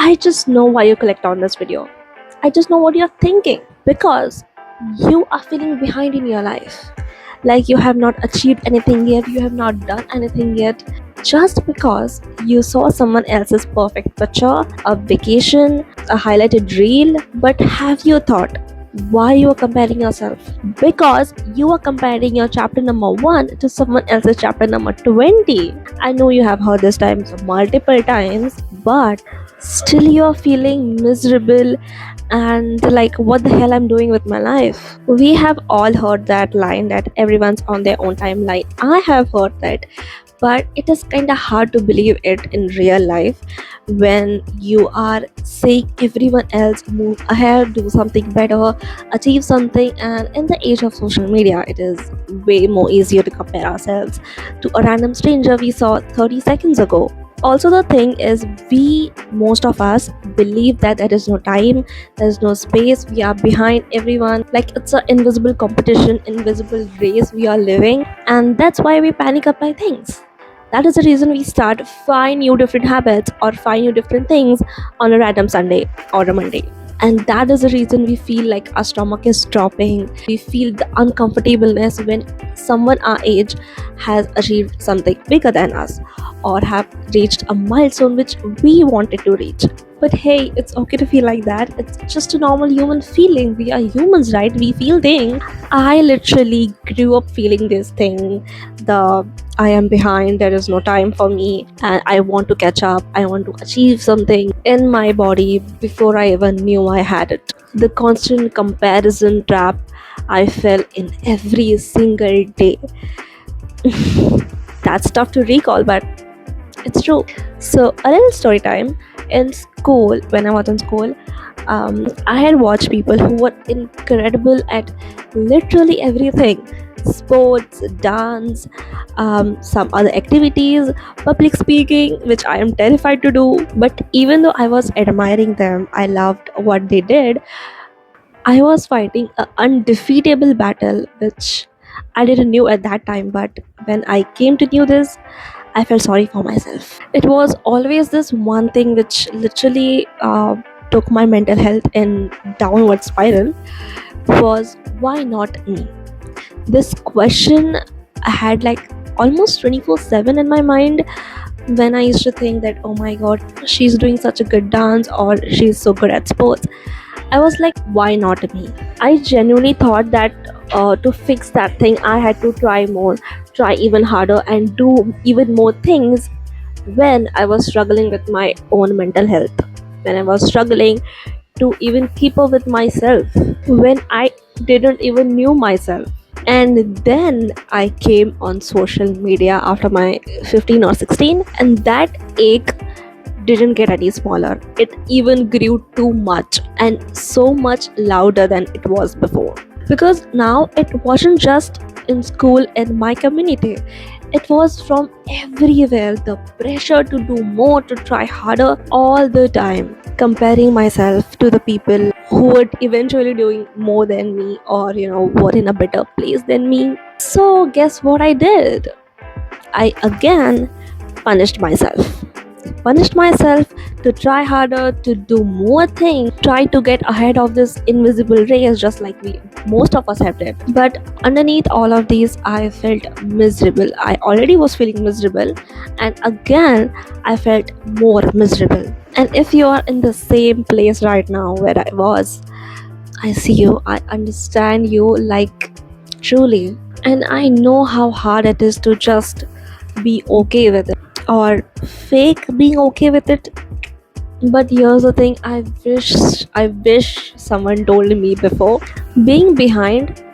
I just know why you clicked on this video. I just know what you're thinking because you are feeling behind in your life. Like you have not achieved anything yet, you have not done anything yet, just because you saw someone else's perfect picture, a vacation, a highlighted reel. But have you thought why you are comparing yourself? Because you are comparing your chapter number 1 to someone else's chapter number 20. I know you have heard this times multiple times, but still you're feeling miserable and like, what the hell I'm doing with my life. We have all heard that line that everyone's on their own timeline. I have heard that, but it is kind of hard to believe it in real life when you are seeing everyone else move ahead, do something better, achieve something. And in the age of social media, it is way more easier to compare ourselves to a random stranger we saw 30 seconds ago. Also, the thing is, we, most of us, believe that there is no time, there's no space, we are behind everyone, like it's an invisible competition, invisible race we are living, and that's why we panic up by things. That is the reason we start 5 new different habits or 5 new different things on a random Sunday or a Monday. And that is the reason we feel like our stomach is dropping. We feel the uncomfortableness when someone our age has achieved something bigger than us or have reached a milestone which we wanted to reach. But hey, it's okay to feel like that. It's just a normal human feeling. We are humans, right? We feel things. I literally grew up feeling this thing. The I am behind, there is no time for me, and I want to catch up, I want to achieve something in my body before I even knew I had it. The constant comparison trap I fell in every single day. That's tough to recall, but it's true. So, a little story time. In school, when I was in school, I had watched people who were incredible at literally everything: sports, dance, some other activities, public speaking, which I am terrified to do. But even though I was admiring them, I loved what they did, I was fighting an undefeatable battle, which I didn't know at that time. But when I came to know this, I felt sorry for myself. It was always this one thing which literally took my mental health in downward spiral, was why not me? This question I had like almost 24/7 in my mind when I used to think that, oh my god, she's doing such a good dance or she's so good at sports. I was like, why not me? I genuinely thought that to fix that thing, I had to try more, try even harder, and do even more things when I was struggling with my own mental health, when I was struggling to even keep up with myself, when I didn't even knew myself. And then I came on social media after my 15 or 16, and that ache didn't get any smaller. It even grew too much and so much louder than it was before. Because now it wasn't just in school and my community, it was from everywhere. The pressure to do more, to try harder all the time. Comparing myself to the people who were eventually doing more than me, or were in a better place than me. So, guess what I did? I again punished myself. Punished myself to try harder, to do more things, try to get ahead of this invisible race, just like we most of us have did. But underneath all of these, I felt miserable. I already was feeling miserable, and again I felt more miserable. And if you are in the same place right now where I was, I see you, I understand you, like, truly. And I know how hard it is to just be okay with it, or fake being okay with it. But here's the thing, I wish someone told me before. Being behind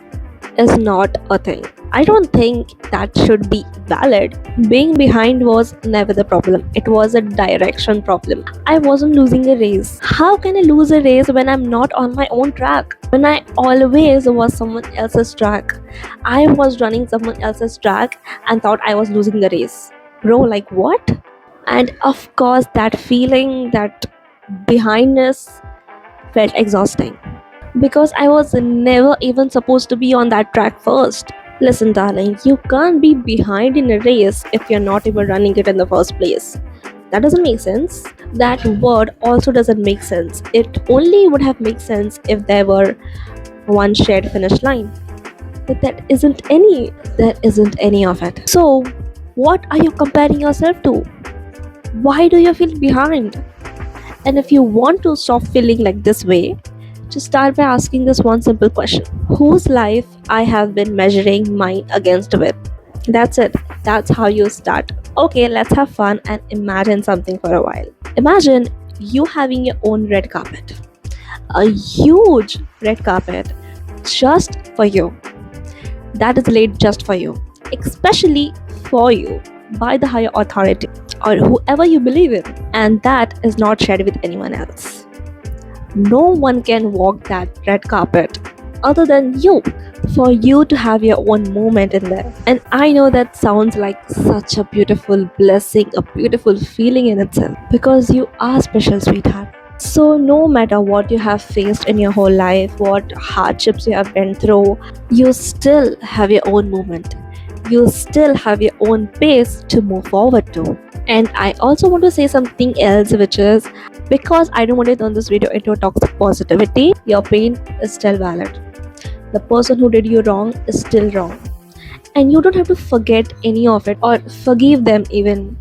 is not a thing. I don't think that should be valid. Being behind was never the problem. It was a direction problem. I wasn't losing a race. How can I lose a race when I'm not on my own track? When I always was someone else's track. I was running someone else's track and thought I was losing the race. Bro, like what? And of course, that feeling, that behindness felt exhausting because I was never even supposed to be on that track first. Listen, darling, you can't be behind in a race if you're not even running it in the first place. That doesn't make sense. That word also doesn't make sense. It only would have made sense if there were one shared finish line. But there isn't any of it. So, what are you comparing yourself to? Why do you feel behind? And if you want to stop feeling like this way, just start by asking this one simple question: whose life I have been measuring mine against with? That's it. That's how you start. Okay, let's have fun and imagine something for a while. Imagine you having your own red carpet. A huge red carpet just for you. That is laid just for you. Especially for you by the higher authority or whoever you believe in. And that is not shared with anyone else. No one can walk that red carpet other than you, for you to have your own moment in there. And I know that sounds like such a beautiful blessing, a beautiful feeling in itself, because you are special, sweetheart. So, no matter what you have faced in your whole life, what hardships you have been through, you still have your own moment. You still have your own pace to move forward to. And I also want to say something else, which is, because I don't want to turn this video into a toxic positivity, your pain is still valid. The person who did you wrong is still wrong. And you don't have to forget any of it or forgive them even.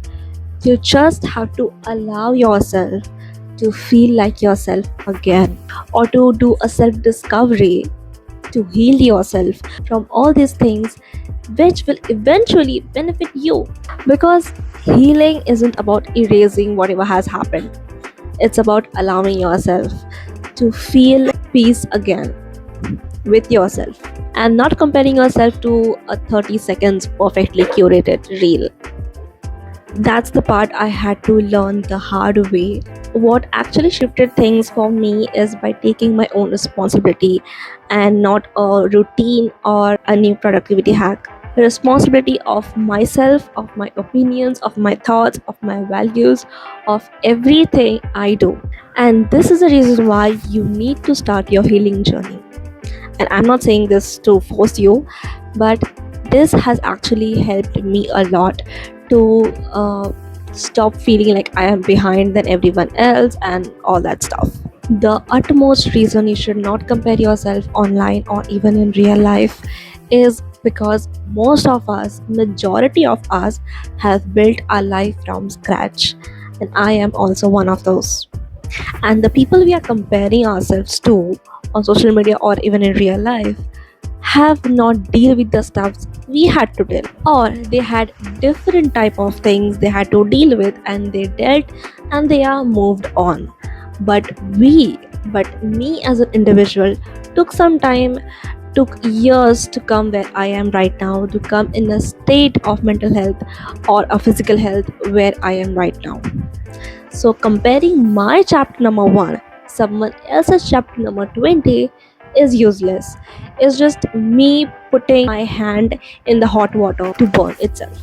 You just have to allow yourself to feel like yourself again, or to do a self discovery, to heal yourself from all these things which will eventually benefit you. Because healing isn't about erasing whatever has happened, it's about allowing yourself to feel peace again with yourself and not comparing yourself to a 30 seconds perfectly curated reel. That's the part I had to learn the hard way. What actually shifted things for me is by taking my own responsibility and not a routine or a new productivity hack. Responsibility of myself, of my opinions, of my thoughts, of my values, of everything I do. And this is the reason why you need to start your healing journey. And I'm not saying this to force you, but this has actually helped me a lot to stop feeling like I am behind than everyone else and all that stuff. The utmost reason you should not compare yourself online or even in real life is because most of us, majority of us, have built our life from scratch, and I am also one of those. And the people we are comparing ourselves to on social media or even in real life have not deal with the stuff we had to deal, or they had different type of things they had to deal with and they dealt and they are moved on. But me as an individual took some time, took years to come where I am right now, to come in a state of mental health or a physical health where I am right now. So comparing my chapter number 1, someone else's chapter number 20 is useless. It's just me putting my hand in the hot water to burn itself.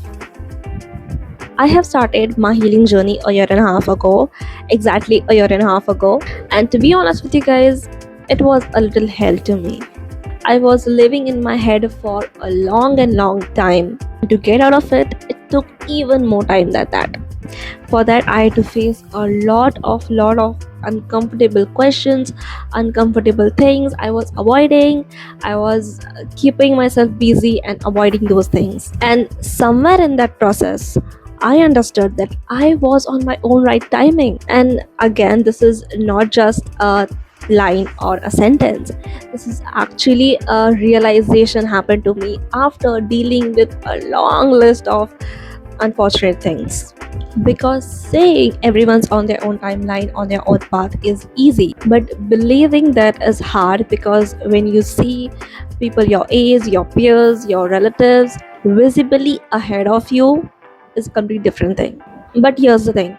I have started my healing journey a year and a half ago, exactly a year and a half ago. And to be honest with you guys, it was a little hell to me. I was living in my head for a long and long time. To get out of it, it took even more time than that. For that, I had to face a lot of uncomfortable questions, uncomfortable things I was avoiding. I was keeping myself busy and avoiding those things. And somewhere in that process, I understood that I was on my own right timing. And again, this is not just a line or a sentence. This is actually a realization happened to me after dealing with a long list of unfortunate things. Because saying everyone's on their own timeline, on their own path is easy, but believing that is hard, because when you see people your age, your peers, your relatives visibly ahead of you, is a completely different thing. But here's the thing: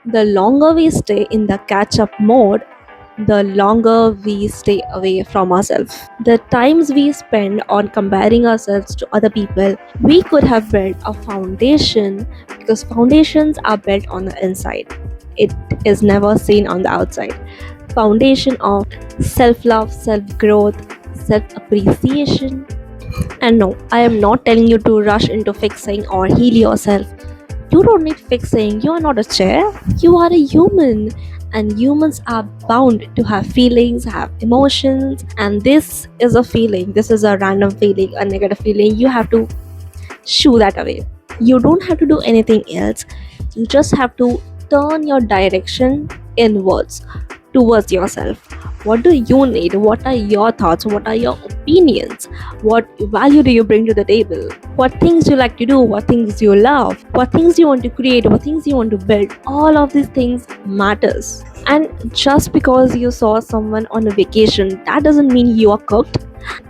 the longer we stay in the catch up mode, the longer we stay away from ourselves. The times we spend on comparing ourselves to other people, we could have built a foundation, because foundations are built on the inside. It is never seen on the outside. Foundation of self-love, self-growth, self-appreciation. And no, I am not telling you to rush into fixing or heal yourself. You don't need fixing. You are not a chair. You are a human. And humans are bound to have feelings, have emotions. And this is a feeling. This is a random feeling, a negative feeling. You have to shoo that away. You don't have to do anything else. You just have to turn your direction inwards towards yourself. What do you need? What are your thoughts? What are your opinions? What value do you bring to the table? What things you like to do? What things you love? What things you want to create? What things you want to build? All of these things matters. And just because you saw someone on a vacation, that doesn't mean you are cooked,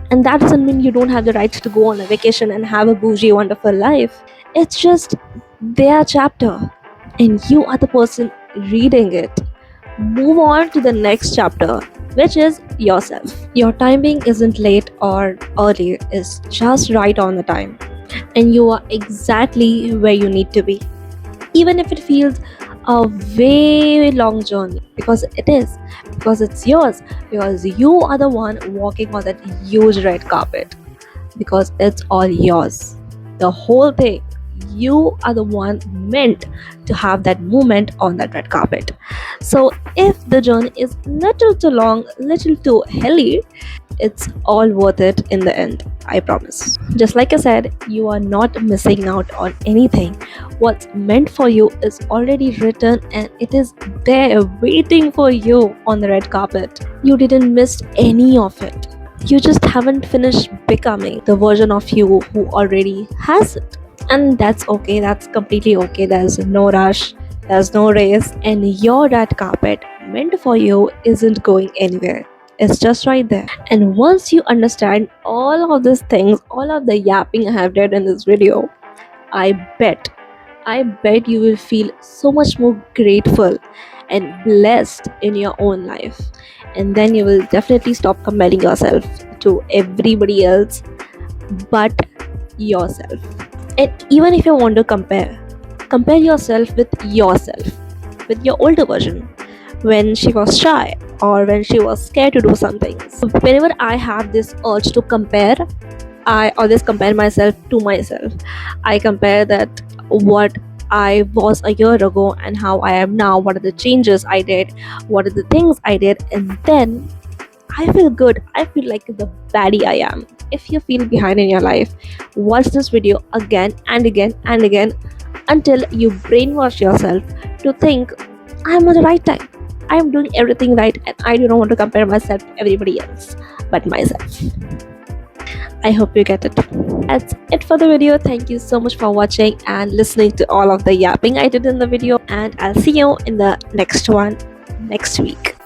and that doesn't mean you don't have the right to go on a vacation and have a bougie, wonderful life. It's just their chapter, and you are the person reading it. Move on to the next chapter, which is yourself. Your timing isn't late or early, it's just right on the time. And you are exactly where you need to be. Even if it feels a way long journey, because it is, because it's yours, because you are the one walking on that huge red carpet, because it's all yours, the whole thing. You are the one meant to have that moment on that red carpet. So if the journey is little too long, little too hilly, it's all worth it in the end, I promise. Just like I said, you are not missing out on anything. What's meant for you is already written, and it is there waiting for you on the red carpet. You didn't miss any of it. You just haven't finished becoming the version of you who already has it. And that's okay, that's completely okay. There's no rush, there's no race, and your red carpet meant for you isn't going anywhere. It's just right there. And once you understand all of these things, all of the yapping I have did in this video, I bet, I bet you will feel so much more grateful and blessed in your own life. And then you will definitely stop comparing yourself to everybody else but yourself. And even if you want to compare yourself with yourself, with your older version, when she was shy or when she was scared to do something. So whenever I have this urge to compare, I always compare myself to myself. I compare that what I was a year ago and how I am now, what are the changes I did, what are the things I did, and then I feel good. I feel like the baddie I am. If you feel behind in your life, watch this video again and again and again until you brainwash yourself to think I'm on the right time. I'm doing everything right, and I do not want to compare myself to everybody else but myself. I hope you get it. That's it for the video. Thank you so much for watching and listening to all of the yapping I did in the video, and I'll see you in the next one next week.